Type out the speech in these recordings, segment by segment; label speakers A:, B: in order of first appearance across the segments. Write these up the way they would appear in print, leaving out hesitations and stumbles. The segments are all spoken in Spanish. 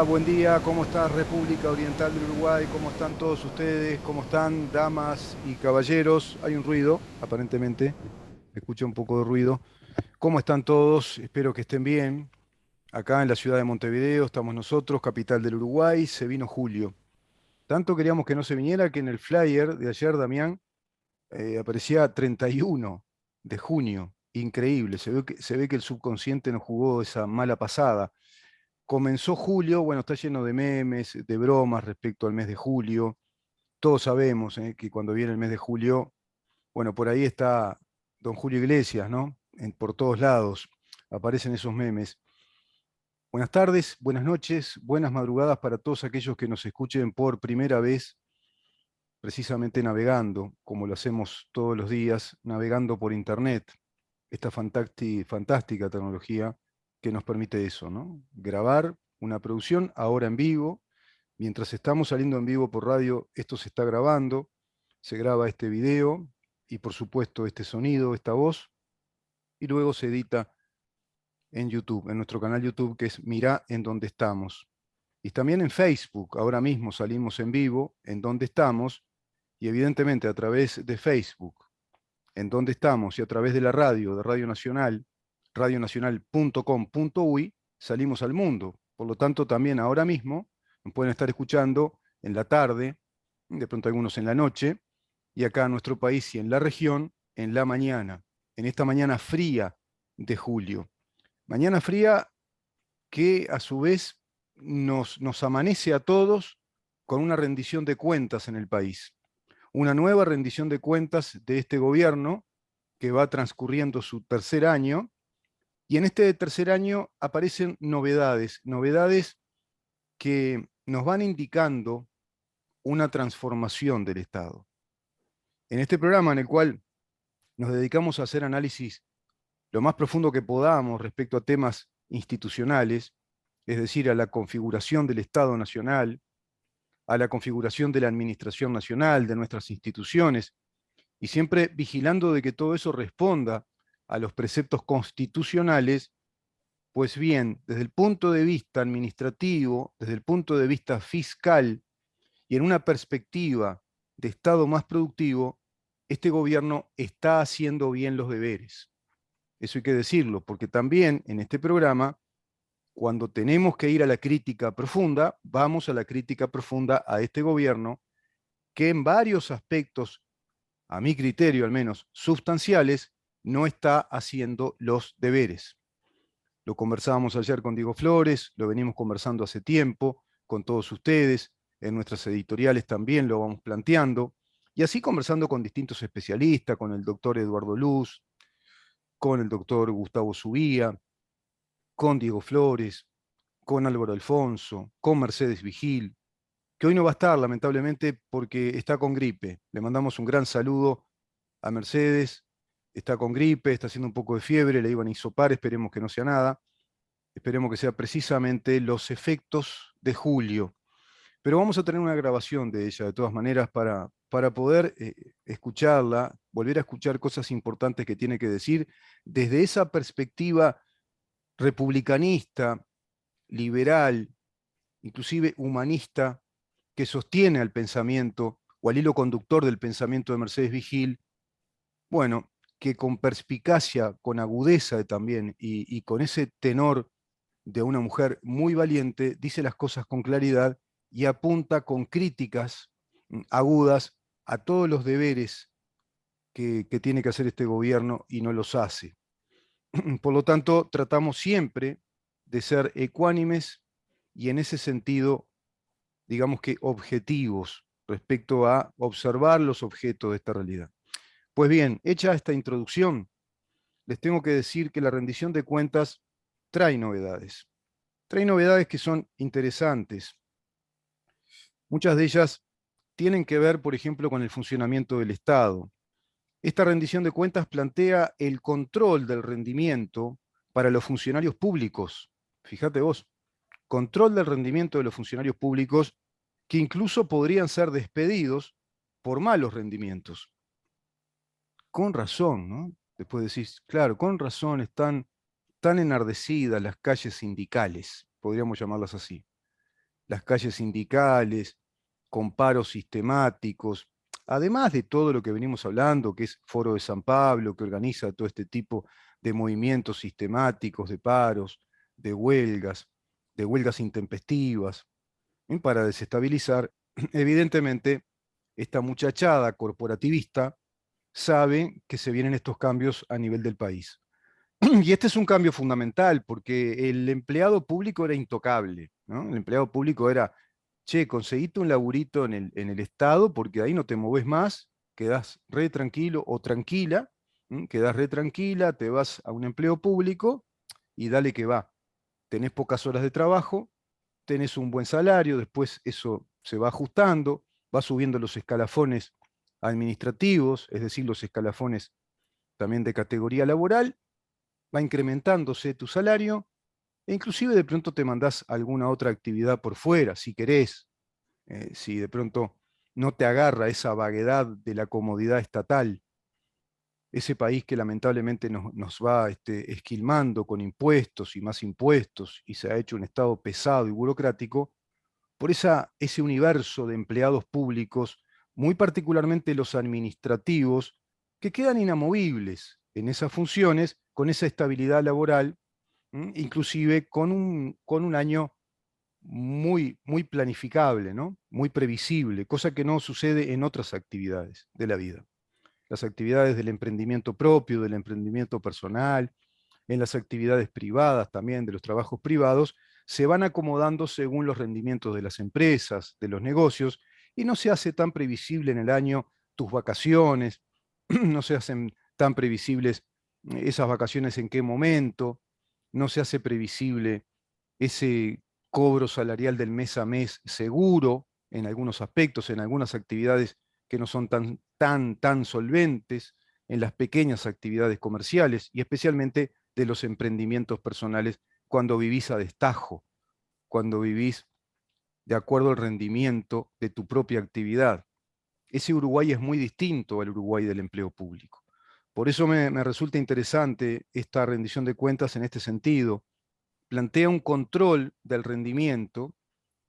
A: buen día, ¿cómo está República Oriental del Uruguay? ¿Cómo están todos ustedes? ¿Cómo están, damas y caballeros? Hay un ruido, aparentemente, escucho un poco de ruido. ¿Cómo están todos? Espero que estén bien. Acá en la ciudad de Montevideo estamos nosotros, capital del Uruguay, se vino julio. Tanto queríamos que no se viniera que en el flyer de ayer, Damián, aparecía 31 de junio. Increíble, se ve que el subconsciente nos jugó esa mala pasada. Comenzó julio, bueno, está lleno de memes, de bromas respecto al mes de julio. Todos sabemos que cuando viene el mes de julio, bueno, por ahí está don Julio Iglesias, ¿no? Por todos lados aparecen esos memes. Buenas tardes, buenas noches, buenas madrugadas para todos aquellos que nos escuchen por primera vez, precisamente navegando, como lo hacemos todos los días, navegando por Internet, esta fantástica tecnología que nos permite eso, ¿no? Grabar una producción ahora en vivo. Mientras estamos saliendo en vivo por radio, esto se está grabando, se graba este video y por supuesto este sonido, esta voz, y luego se edita en YouTube, en nuestro canal YouTube que es Mirá en dónde estamos. Y también en Facebook, ahora mismo salimos en vivo, en dónde estamos, y evidentemente a través de Facebook, en dónde estamos, y a través de la radio, de Radio Nacional, radionacional.com.uy, salimos al mundo. Por lo tanto, también ahora mismo nos pueden estar escuchando en la tarde, de pronto algunos en la noche, y acá en nuestro país y en la región, en la mañana, en esta mañana fría de julio. Mañana fría que a su vez nos amanece a todos con una rendición de cuentas en el país. Una nueva rendición de cuentas de este gobierno que va transcurriendo su tercer año, y en este tercer año aparecen novedades, novedades que nos van indicando una transformación del Estado. En este programa en el cual nos dedicamos a hacer análisis lo más profundo que podamos respecto a temas institucionales, es decir, a la configuración del Estado Nacional, a la configuración de la Administración Nacional, de nuestras instituciones, y siempre vigilando de que todo eso responda a los preceptos constitucionales. Pues bien, desde el punto de vista administrativo, desde el punto de vista fiscal y en una perspectiva de Estado más productivo, este gobierno está haciendo bien los deberes. Eso hay que decirlo, porque también en este programa, cuando tenemos que ir a la crítica profunda, vamos a la crítica profunda a este gobierno que en varios aspectos, a mi criterio al menos, sustanciales, no está haciendo los deberes. Lo conversábamos ayer con Diego Flores, lo venimos conversando hace tiempo con todos ustedes, en nuestras editoriales también lo vamos planteando, y así conversando con distintos especialistas, con el doctor Eduardo Luz, con el doctor Gustavo Subía, con Diego Flores, con Álvaro Alfonso, con Mercedes Vigil, que hoy no va a estar lamentablemente porque está con gripe. Le mandamos un gran saludo a Mercedes, está con gripe, está haciendo un poco de fiebre, le iban a hisopar, esperemos que no sea nada. Esperemos que sea precisamente los efectos de julio. Pero vamos a tener una grabación de ella, de todas maneras, para poder escucharla, volver a escuchar cosas importantes que tiene que decir desde esa perspectiva republicanista, liberal, inclusive humanista, que sostiene al pensamiento o al hilo conductor del pensamiento de Mercedes Vigil, bueno, que con perspicacia, con agudeza también y con ese tenor de una mujer muy valiente, dice las cosas con claridad y apunta con críticas agudas a todos los deberes que tiene que hacer este gobierno y no los hace. Por lo tanto, tratamos siempre de ser ecuánimes y en ese sentido, digamos que objetivos respecto a observar los objetos de esta realidad. Pues bien, hecha esta introducción, les tengo que decir que la rendición de cuentas trae novedades. Trae novedades que son interesantes. Muchas de ellas tienen que ver, por ejemplo, con el funcionamiento del Estado. Esta rendición de cuentas plantea el control del rendimiento para los funcionarios públicos. Fíjate vos, control del rendimiento de los funcionarios públicos que incluso podrían ser despedidos por malos rendimientos. Con razón, ¿no? Después decís, claro, con razón están tan enardecidas las calles sindicales, podríamos llamarlas así. las calles sindicales, con paros sistemáticos, además de todo lo que venimos hablando, que es Foro de San Pablo, que organiza todo este tipo de movimientos sistemáticos, de paros, de huelgas intempestivas, para desestabilizar, evidentemente, esta muchachada corporativista sabe que se vienen estos cambios a nivel del país. Y este es un cambio fundamental porque el empleado público era intocable, ¿no? El empleado público era, che, conseguiste un laburito en el Estado porque ahí no te moves más, quedás re tranquilo o tranquila, quedás re tranquila, te vas a un empleo público y dale que va. Tenés pocas horas de trabajo, tenés un buen salario, después eso se va ajustando, va subiendo los escalafones administrativos, es decir, los escalafones también de categoría laboral, va incrementándose tu salario e inclusive de pronto te mandás alguna otra actividad por fuera, si querés, si de pronto no te agarra esa vaguedad de la comodidad estatal, ese país que lamentablemente nos va esquilmando con impuestos y más impuestos y se ha hecho un Estado pesado y burocrático, por ese universo de empleados públicos, muy particularmente los administrativos, que quedan inamovibles en esas funciones, con esa estabilidad laboral, inclusive con un año muy planificable, ¿no? Muy previsible, cosa que no sucede en otras actividades de la vida. Las actividades del emprendimiento propio, del emprendimiento personal, en las actividades privadas también, de los trabajos privados, se van acomodando según los rendimientos de las empresas, de los negocios, y no se hace tan previsible en el año tus vacaciones, no se hacen tan previsibles esas vacaciones en qué momento, no se hace previsible ese cobro salarial del mes a mes seguro en algunos aspectos, en algunas actividades que no son tan solventes, en las pequeñas actividades comerciales y especialmente de los emprendimientos personales cuando vivís a destajo, cuando vivís de acuerdo al rendimiento de tu propia actividad. Ese Uruguay es muy distinto al Uruguay del empleo público. Por eso me resulta interesante esta rendición de cuentas en este sentido. Plantea un control del rendimiento,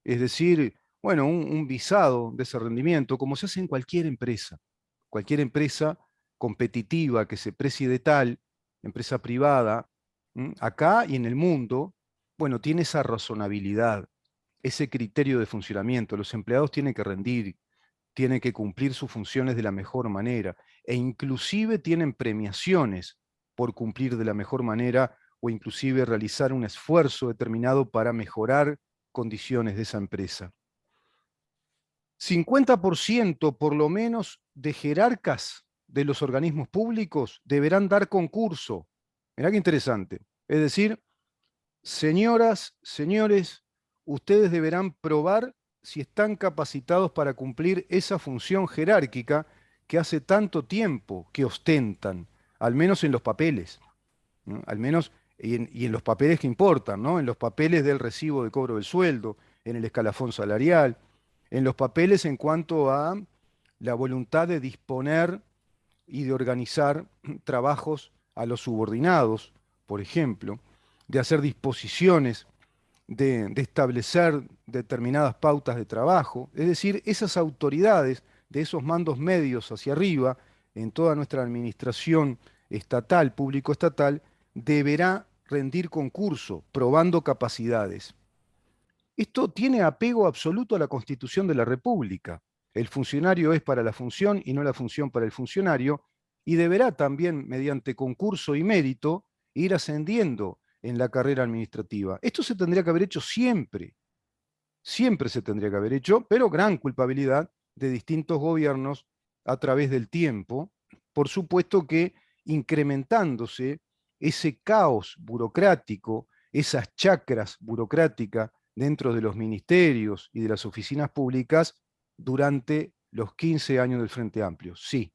A: es decir, bueno, un visado de ese rendimiento, como se hace en cualquier empresa competitiva que se precie de tal, empresa privada, acá y en el mundo, bueno, tiene esa razonabilidad, ese criterio de funcionamiento. Los empleados tienen que rendir, tienen que cumplir sus funciones de la mejor manera e inclusive tienen premiaciones por cumplir de la mejor manera o inclusive realizar un esfuerzo determinado para mejorar condiciones de esa empresa. 50% por lo menos de jerarcas de los organismos públicos deberán dar concurso. Mirá qué interesante. Es decir, señoras, señores, ustedes deberán probar si están capacitados para cumplir esa función jerárquica que hace tanto tiempo que ostentan, al menos en los papeles, ¿no? Al menos y en los papeles que importan, ¿no? En los papeles del recibo de cobro del sueldo, en el escalafón salarial, en los papeles en cuanto a la voluntad de disponer y de organizar trabajos a los subordinados, por ejemplo, de hacer disposiciones, de establecer determinadas pautas de trabajo, es decir, esas autoridades de esos mandos medios hacia arriba, en toda nuestra administración estatal, público-estatal, deberá rendir concurso, probando capacidades. Esto tiene apego absoluto a la Constitución de la República. El funcionario es para la función y no la función para el funcionario, y deberá también, mediante concurso y mérito, ir ascendiendo en la carrera administrativa. Esto se tendría que haber hecho siempre, siempre se tendría que haber hecho, pero gran culpabilidad de distintos gobiernos a través del tiempo, por supuesto que incrementándose ese caos burocrático, esas chacras burocráticas dentro de los ministerios y de las oficinas públicas durante los 15 años del Frente Amplio. Sí,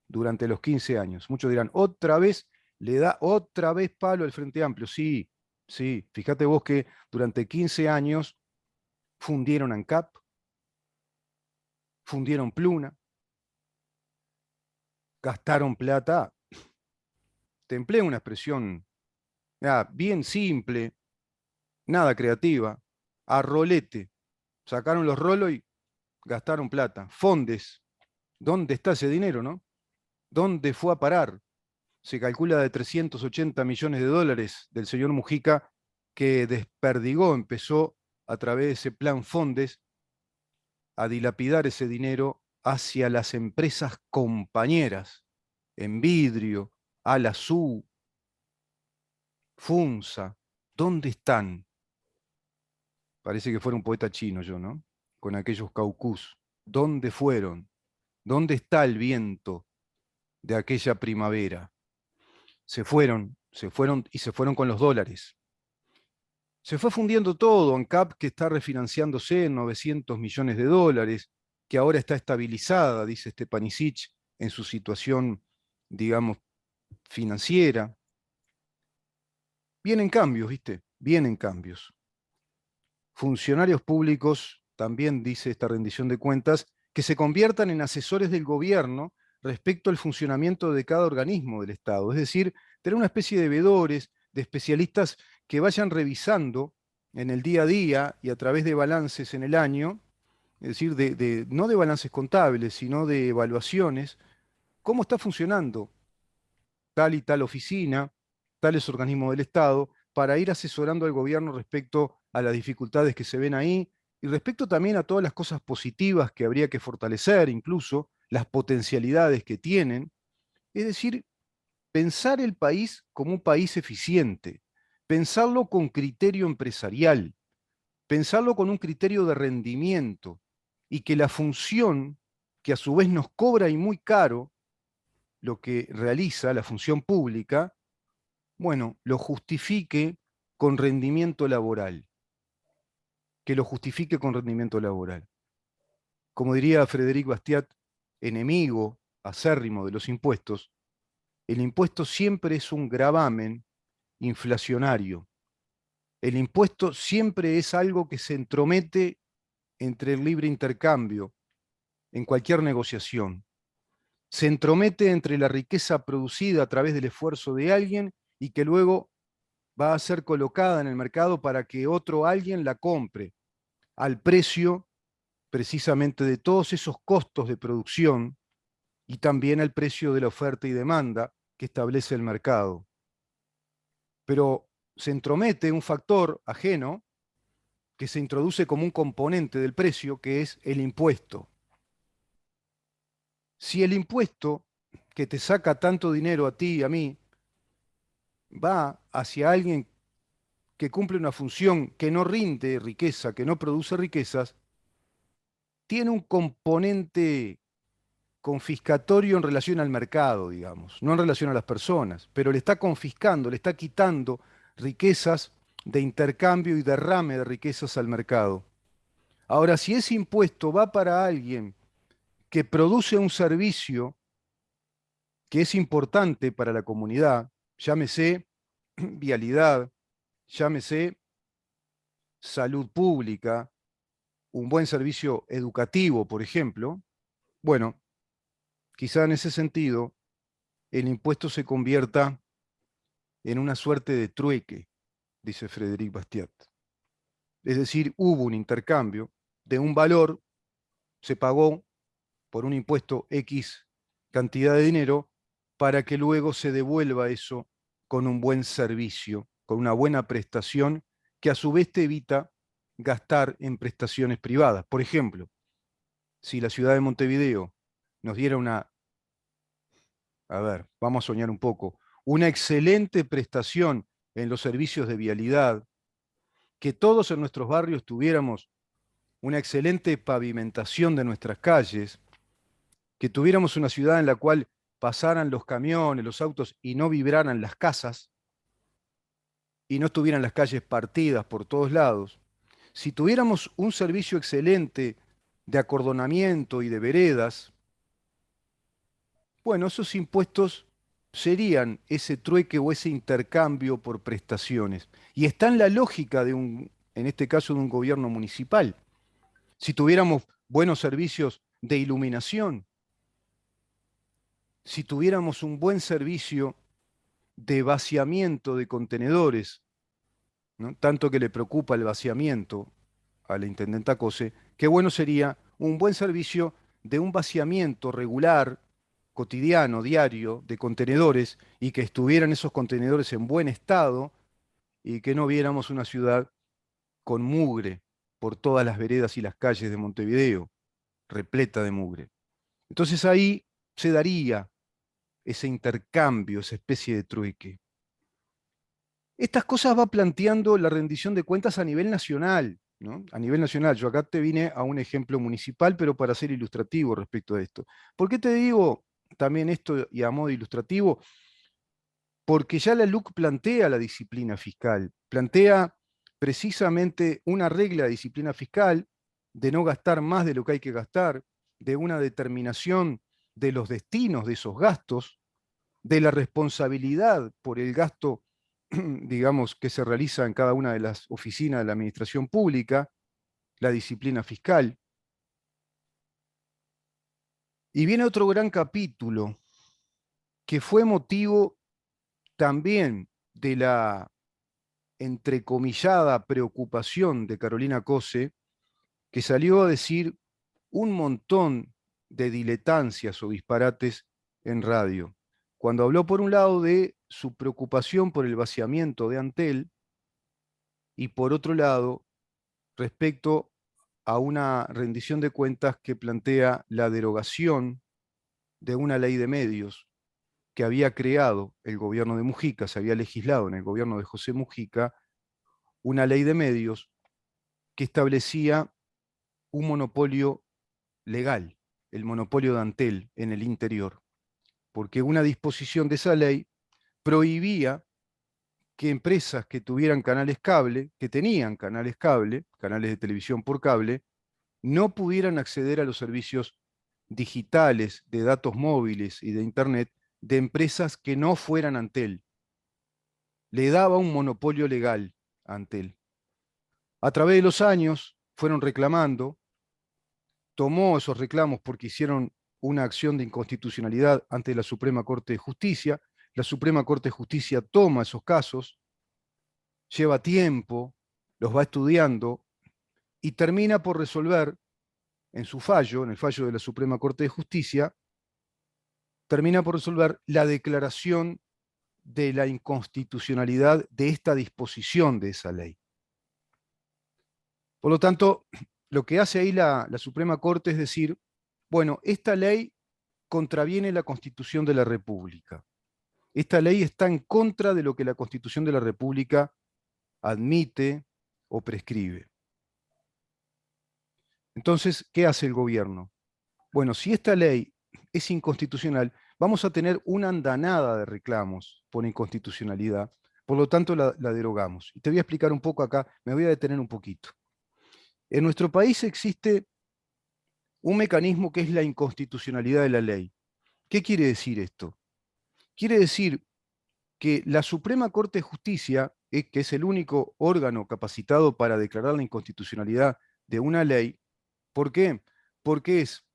A: durante los 15 años. Muchos dirán, otra vez, le da otra vez palo al Frente Amplio. Sí, sí, fíjate vos que durante 15 años fundieron ANCAP, fundieron Pluna, gastaron plata, te empleo una expresión bien simple, nada creativa, a rolete, sacaron los rolos y gastaron plata. Fondes, ¿dónde está ese dinero, no? ¿Dónde fue a parar? Se calcula de 380 millones de dólares del señor Mujica que desperdigó, empezó a través de ese plan Fondes a dilapidar ese dinero hacia las empresas compañeras, en vidrio, Alazú, Funza. ¿Dónde están? Parece que fuera un poeta chino yo, ¿no? Con aquellos caucús. ¿Dónde fueron? ¿Dónde está el viento de aquella primavera? Se fueron y se fueron con los dólares. Se fue fundiendo todo. ANCAP, que está refinanciándose en 900 millones de dólares, que ahora está estabilizada, dice Stepanisic, en su situación, digamos, financiera. Vienen cambios, ¿viste? Vienen cambios. Funcionarios públicos, también dice esta rendición de cuentas, que se conviertan en asesores del gobierno respecto al funcionamiento de cada organismo del Estado. Es decir, tener una especie de veedores, de especialistas que vayan revisando en el día a día y a través de balances en el año, es decir, no de balances contables, sino de evaluaciones, cómo está funcionando tal y tal oficina, tales organismos del Estado, para ir asesorando al gobierno respecto a las dificultades que se ven ahí y respecto también a todas las cosas positivas que habría que fortalecer, incluso las potencialidades que tienen. Es decir, pensar el país como un país eficiente, pensarlo con criterio empresarial, pensarlo con un criterio de rendimiento y que la función, que a su vez nos cobra y muy caro, lo que realiza la función pública, bueno, lo justifique con rendimiento laboral, que lo justifique con rendimiento laboral. Como diría Frédéric Bastiat, enemigo acérrimo de los impuestos, el impuesto siempre es un gravamen inflacionario. El impuesto siempre es algo que se entromete entre el libre intercambio en cualquier negociación. Se entromete entre la riqueza producida a través del esfuerzo de alguien y que luego va a ser colocada en el mercado para que otro alguien la compre al precio precisamente de todos esos costos de producción y también al precio de la oferta y demanda que establece el mercado. Pero se entromete un factor ajeno que se introduce como un componente del precio, que es el impuesto. Si el impuesto que te saca tanto dinero a ti y a mí va hacia alguien que cumple una función que no rinde riqueza, que no produce riquezas, tiene un componente confiscatorio en relación al mercado, digamos, no en relación a las personas, pero le está confiscando, le está quitando riquezas de intercambio y derrame de riquezas al mercado. Ahora, si ese impuesto va para alguien que produce un servicio que es importante para la comunidad, llámese vialidad, llámese salud pública, un buen servicio educativo, por ejemplo, bueno, quizá en ese sentido el impuesto se convierta en una suerte de trueque, dice Frédéric Bastiat. Es decir, hubo un intercambio de un valor, se pagó por un impuesto X cantidad de dinero para que luego se devuelva eso con un buen servicio, con una buena prestación que a su vez te evita gastar en prestaciones privadas. Por ejemplo, si la ciudad de Montevideo nos diera una, a ver, vamos a soñar un poco, una excelente prestación en los servicios de vialidad, que todos en nuestros barrios tuviéramos una excelente pavimentación de nuestras calles, que tuviéramos una ciudad en la cual pasaran los camiones, los autos y no vibraran las casas y no estuvieran las calles partidas por todos lados, si tuviéramos un servicio excelente de acordonamiento y de veredas, bueno, esos impuestos serían ese trueque o ese intercambio por prestaciones. Y está en la lógica de un, en este caso, de un gobierno municipal. Si tuviéramos buenos servicios de iluminación, si tuviéramos un buen servicio de vaciamiento de contenedores, ¿no? Tanto que le preocupa el vaciamiento a la intendenta Cose, qué bueno sería un buen servicio de un vaciamiento regular, cotidiano, diario, de contenedores, y que estuvieran esos contenedores en buen estado y que no viéramos una ciudad con mugre por todas las veredas y las calles de Montevideo, repleta de mugre. Entonces ahí se daría ese intercambio, esa especie de trueque. Estas cosas va planteando la rendición de cuentas a nivel nacional, ¿no? A nivel nacional. Yo acá te vine a un ejemplo municipal, pero para ser ilustrativo respecto a esto. ¿Por qué te digo también esto y a modo ilustrativo? Porque ya la LUC plantea la disciplina fiscal, plantea precisamente una regla de disciplina fiscal de no gastar más de lo que hay que gastar, de una determinación de los destinos de esos gastos, de la responsabilidad por el gasto, digamos, que se realiza en cada una de las oficinas de la administración pública, la disciplina fiscal. Y viene otro gran capítulo que fue motivo también de la entrecomillada preocupación de Carolina Cose, que salió a decir un montón de diletancias o disparates en radio, cuando habló por un lado de su preocupación por el vaciamiento de Antel y por otro lado respecto a una rendición de cuentas que plantea la derogación de una ley de medios que había creado el gobierno de Mujica, se había legislado en el gobierno de José Mujica, una ley de medios que establecía un monopolio legal, el monopolio de Antel en el interior, porque una disposición de esa ley prohibía que empresas que tuvieran canales cable, que tenían canales cable, canales de televisión por cable, no pudieran acceder a los servicios digitales de datos móviles y de Internet de empresas que no fueran Antel. Le daba un monopolio legal a Antel. A través de los años fueron reclamando, tomó esos reclamos porque hicieron una acción de inconstitucionalidad ante la Suprema Corte de Justicia. La Suprema Corte de Justicia toma esos casos, lleva tiempo, los va estudiando y termina por resolver en su fallo, en el fallo de la Suprema Corte de Justicia, termina por resolver la declaración de la inconstitucionalidad de esta disposición de esa ley. Por lo tanto, lo que hace ahí la Suprema Corte es decir, bueno, esta ley contraviene la Constitución de la República. Esta ley está en contra de lo que la Constitución de la República admite o prescribe. Entonces, ¿qué hace el gobierno? Bueno, si esta ley es inconstitucional, vamos a tener una andanada de reclamos por inconstitucionalidad, por lo tanto la derogamos. Y te voy a explicar un poco acá, me voy a detener un poquito. En nuestro país existe un mecanismo que es la inconstitucionalidad de la ley. ¿Qué quiere decir esto? Quiere decir que la Suprema Corte de Justicia, que es el único órgano capacitado para declarar la inconstitucionalidad de una ley, ¿por qué? Porque es,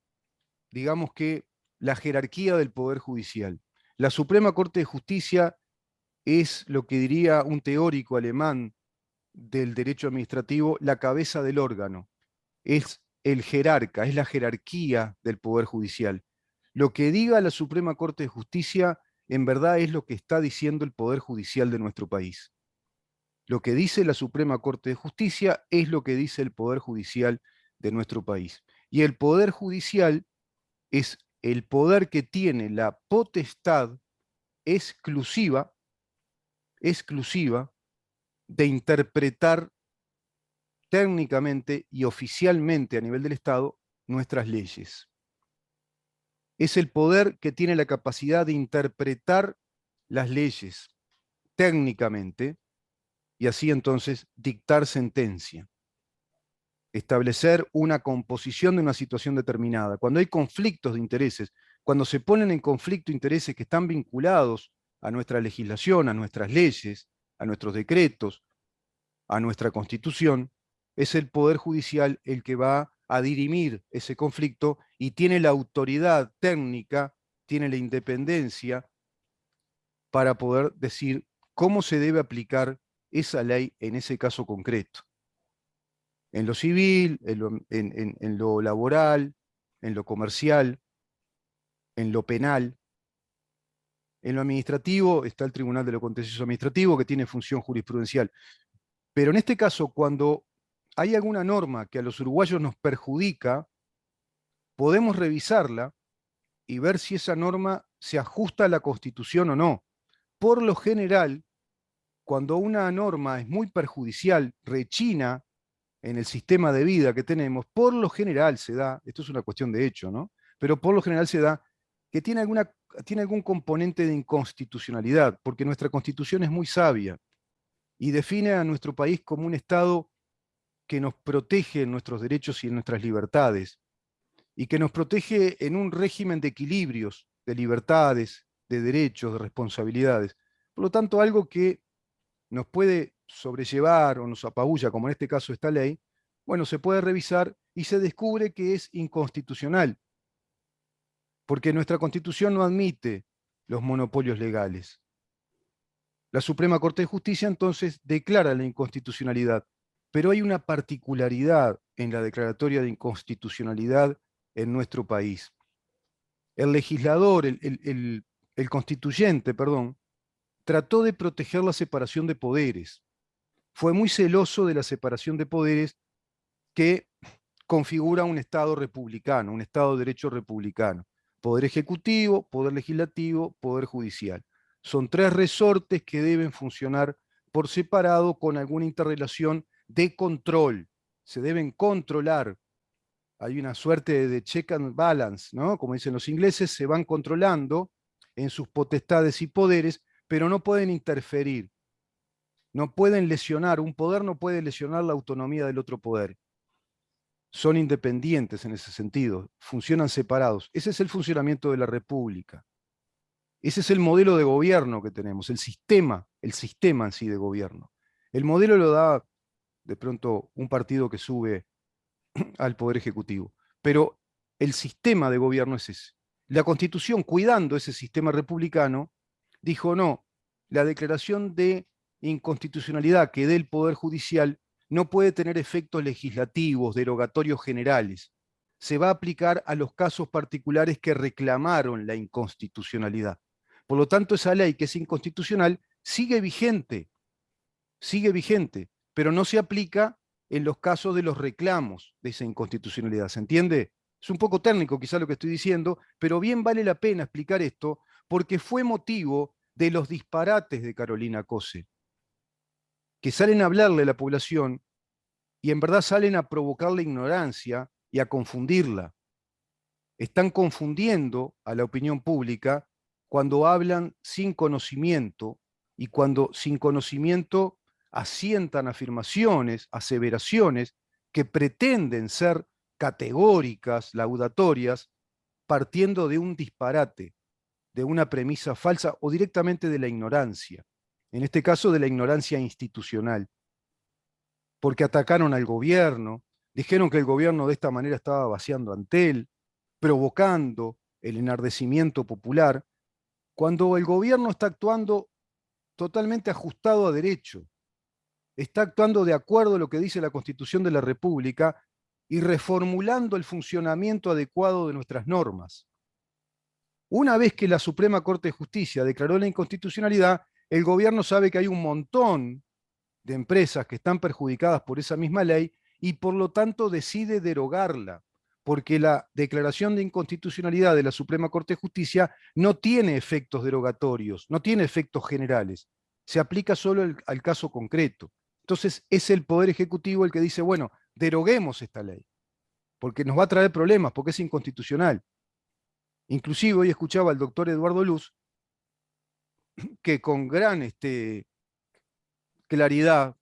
A: digamos que, la jerarquía del Poder Judicial. La Suprema Corte de Justicia es lo que diría un teórico alemán del derecho administrativo, la cabeza del órgano. Es el jerarca, es la jerarquía del Poder Judicial. Lo que diga la Suprema Corte de Justicia en verdad es lo que está diciendo el Poder Judicial de nuestro país. Lo que dice la Suprema Corte de Justicia es lo que dice el Poder Judicial de nuestro país. Y el Poder Judicial es el poder que tiene la potestad exclusiva, exclusiva de interpretar técnicamente y oficialmente a nivel del Estado nuestras leyes. Es el poder que tiene la capacidad de interpretar las leyes técnicamente y así entonces dictar sentencia, establecer una composición de una situación determinada. Cuando hay conflictos de intereses, cuando se ponen en conflicto intereses que están vinculados a nuestra legislación, a nuestras leyes, a nuestros decretos, a nuestra Constitución, es el Poder Judicial el que va a dirimir ese conflicto y tiene la autoridad técnica, tiene la independencia para poder decir cómo se debe aplicar esa ley en ese caso concreto. en lo civil, en lo laboral, en lo comercial, en lo penal. En lo administrativo está el Tribunal de lo Contencioso Administrativo, que tiene función jurisprudencial. Pero en este caso, cuando hay alguna norma que a los uruguayos nos perjudica, podemos revisarla y ver si esa norma se ajusta a la Constitución o no. Por lo general, cuando una norma es muy perjudicial, rechina en el sistema de vida que tenemos, por lo general se da, esto es una cuestión de hecho, ¿no? Pero por lo general se da que tiene algún componente de inconstitucionalidad, porque nuestra Constitución es muy sabia y define a nuestro país como un Estado que nos protege en nuestros derechos y en nuestras libertades, y que nos protege en un régimen de equilibrios, de libertades, de derechos, de responsabilidades. Por lo tanto, algo que nos puede sobrellevar o nos apabulla, como en este caso esta ley, bueno, se puede revisar y se descubre que es inconstitucional, porque nuestra Constitución no admite los monopolios legales. La Suprema Corte de Justicia entonces declara la inconstitucionalidad, pero hay una particularidad en la declaratoria de inconstitucionalidad en nuestro país. El legislador, el constituyente, perdón, trató de proteger la separación de poderes. Fue muy celoso de la separación de poderes que configura un Estado republicano, un Estado de derecho republicano. Poder ejecutivo, poder legislativo, poder judicial. Son tres resortes que deben funcionar por separado con alguna interrelación de control. Se deben controlar. Hay una suerte de check and balance, ¿no? Como dicen los ingleses, se van controlando en sus potestades y poderes, pero no pueden interferir. No pueden lesionar, un poder no puede lesionar la autonomía del otro poder. Son independientes en ese sentido, funcionan separados. Ese es el funcionamiento de la República. Ese es el modelo de gobierno que tenemos, el sistema en sí de gobierno. El modelo lo da de pronto un partido que sube al Poder Ejecutivo, pero el sistema de gobierno es ese. La Constitución, cuidando ese sistema republicano, dijo no, la declaración de inconstitucionalidad que dé el Poder Judicial no puede tener efectos legislativos, derogatorios generales. Se va a aplicar a los casos particulares que reclamaron la inconstitucionalidad. Por lo tanto, esa ley que es inconstitucional sigue vigente, pero no se aplica en los casos de los reclamos de esa inconstitucionalidad. ¿Se entiende? Es un poco técnico quizá lo que estoy diciendo, pero bien vale la pena explicar esto porque fue motivo de los disparates de Carolina Cose, que salen a hablarle a la población y en verdad salen a provocar la ignorancia y a confundirla. Están confundiendo a la opinión pública cuando hablan sin conocimiento y cuando sin conocimiento asientan afirmaciones, aseveraciones que pretenden ser categóricas, laudatorias, partiendo de un disparate, de una premisa falsa o directamente de la ignorancia, en este caso de la ignorancia institucional, porque atacaron al gobierno, dijeron que el gobierno de esta manera estaba vaciando ante él, provocando el enardecimiento popular, cuando el gobierno está actuando totalmente ajustado a derecho, está actuando de acuerdo a lo que dice la Constitución de la República y reformulando el funcionamiento adecuado de nuestras normas. Una vez que la Suprema Corte de Justicia declaró la inconstitucionalidad, el gobierno sabe que hay un montón de empresas que están perjudicadas por esa misma ley y por lo tanto decide derogarla, porque la declaración de inconstitucionalidad de la Suprema Corte de Justicia no tiene efectos derogatorios, no tiene efectos generales, se aplica solo al caso concreto. Entonces es el Poder Ejecutivo el que dice, bueno, deroguemos esta ley, porque nos va a traer problemas, porque es inconstitucional. Inclusive hoy escuchaba al doctor Eduardo Luz, que con gran claridad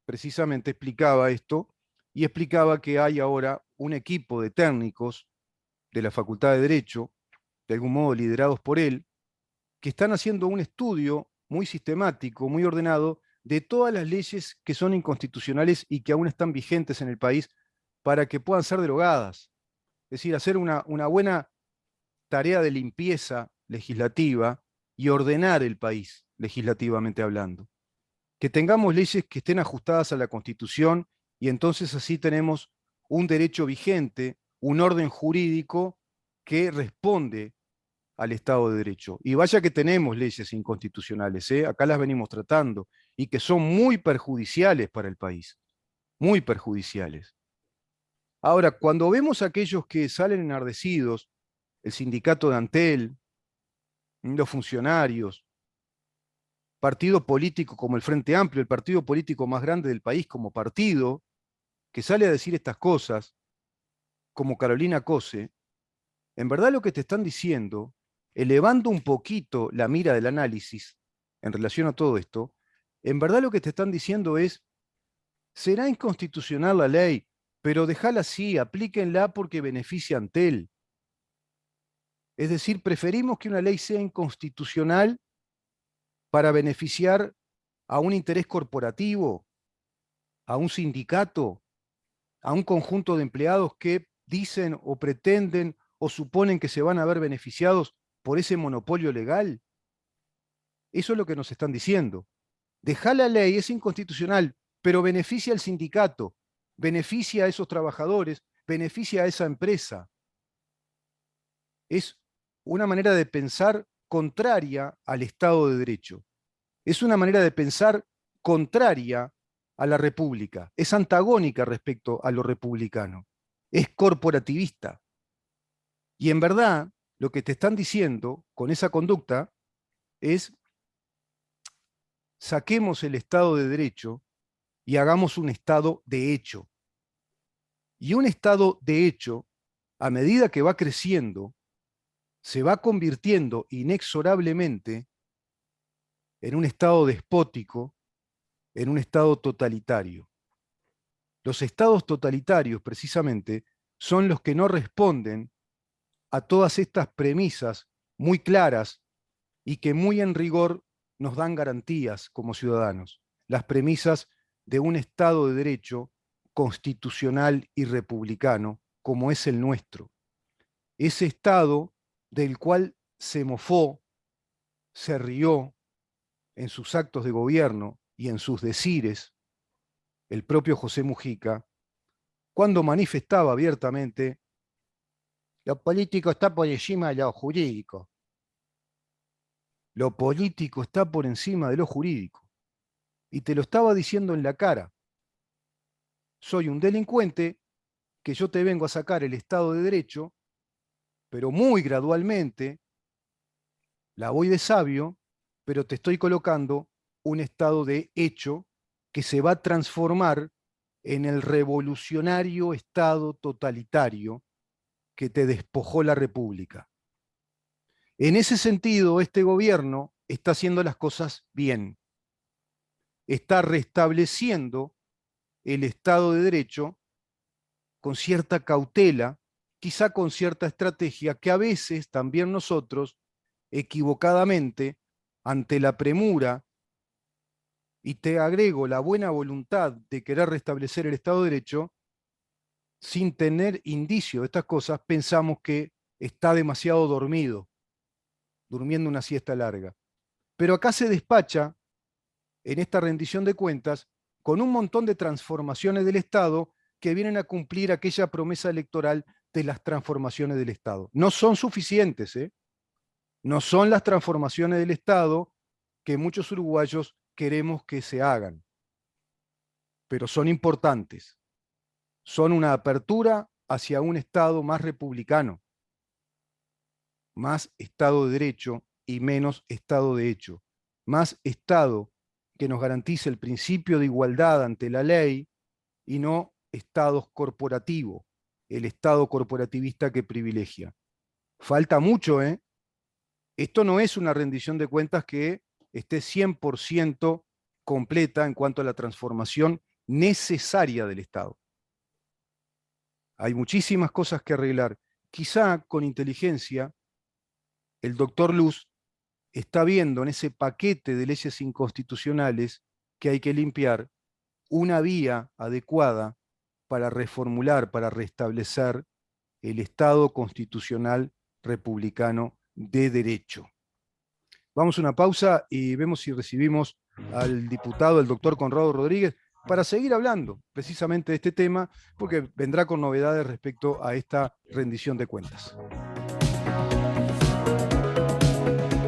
A: precisamente explicaba esto y explicaba que hay ahora un equipo de técnicos de la Facultad de Derecho, de algún modo liderados por él, que están haciendo un estudio muy sistemático, muy ordenado, de todas las leyes que son inconstitucionales y que aún están vigentes en el país para que puedan ser derogadas. Es decir, hacer una buena tarea de limpieza legislativa y ordenar el país legislativamente hablando. Que tengamos leyes que estén ajustadas a la Constitución y entonces así tenemos un derecho vigente, un orden jurídico que responde al Estado de Derecho. Y vaya que tenemos leyes inconstitucionales, ¿eh? Acá las venimos tratando, y que son muy perjudiciales para el país, muy perjudiciales. Ahora, cuando vemos a aquellos que salen enardecidos, el sindicato de Antel, los funcionarios, partido político como el Frente Amplio, el partido político más grande del país como partido, que sale a decir estas cosas, como Carolina Cose, en verdad lo que te están diciendo, elevando un poquito la mira del análisis en relación a todo esto, en verdad lo que te están diciendo es, será inconstitucional la ley, pero déjala así, aplíquenla porque beneficia a Antel. Es decir, preferimos que una ley sea inconstitucional para beneficiar a un interés corporativo, a un sindicato, a un conjunto de empleados que dicen o pretenden o suponen que se van a ver beneficiados por ese monopolio legal. Eso es lo que nos están diciendo. Dejar la ley es inconstitucional, pero beneficia al sindicato, beneficia a esos trabajadores, beneficia a esa empresa. Es una manera de pensar contraria al Estado de Derecho. Es una manera de pensar contraria a la República. Es antagónica respecto a lo republicano. Es corporativista. Y en verdad, lo que te están diciendo con esa conducta es saquemos el Estado de Derecho y hagamos un Estado de hecho. Y un Estado de hecho, a medida que va creciendo, se va convirtiendo inexorablemente en un Estado despótico, en un Estado totalitario. Los estados totalitarios, precisamente, son los que no responden a todas estas premisas muy claras y que muy en rigor nos dan garantías como ciudadanos. Las premisas de un Estado de Derecho constitucional y republicano, como es el nuestro. Ese Estado del cual se mofó, se rió en sus actos de gobierno y en sus decires el propio José Mujica, cuando manifestaba abiertamente: lo político está por encima de lo jurídico. Lo político está por encima de lo jurídico. Y te lo estaba diciendo en la cara. Soy un delincuente que yo te vengo a sacar el Estado de Derecho, pero muy gradualmente, la voy de sabio, pero te estoy colocando un Estado de hecho que se va a transformar en el revolucionario Estado totalitario que te despojó la República. En ese sentido, este gobierno está haciendo las cosas bien. Está restableciendo el Estado de Derecho con cierta cautela, quizá con cierta estrategia que a veces también nosotros, equivocadamente, ante la premura, y te agrego la buena voluntad de querer restablecer el Estado de Derecho, sin tener indicio de estas cosas, pensamos que está demasiado dormido, durmiendo una siesta larga. Pero acá se despacha, en esta rendición de cuentas, con un montón de transformaciones del Estado que vienen a cumplir aquella promesa electoral de las transformaciones del Estado. No son suficientes, ¿eh? No son las transformaciones del Estado que muchos uruguayos queremos que se hagan, pero son importantes. Son una apertura hacia un Estado más republicano, más Estado de Derecho y menos Estado de hecho, más Estado que nos garantice el principio de igualdad ante la ley y no estados corporativos, el Estado corporativista que privilegia. Falta mucho, ¿eh? Esto no es una rendición de cuentas que esté 100% completa en cuanto a la transformación necesaria del Estado. Hay muchísimas cosas que arreglar. Quizá con inteligencia el doctor Luz está viendo en ese paquete de leyes inconstitucionales que hay que limpiar una vía adecuada para reformular, para restablecer el Estado constitucional republicano de derecho. Vamos a una pausa y vemos si recibimos al diputado, el doctor Conrado Rodríguez. para seguir hablando precisamente de este tema, porque vendrá con novedades respecto a esta rendición de cuentas.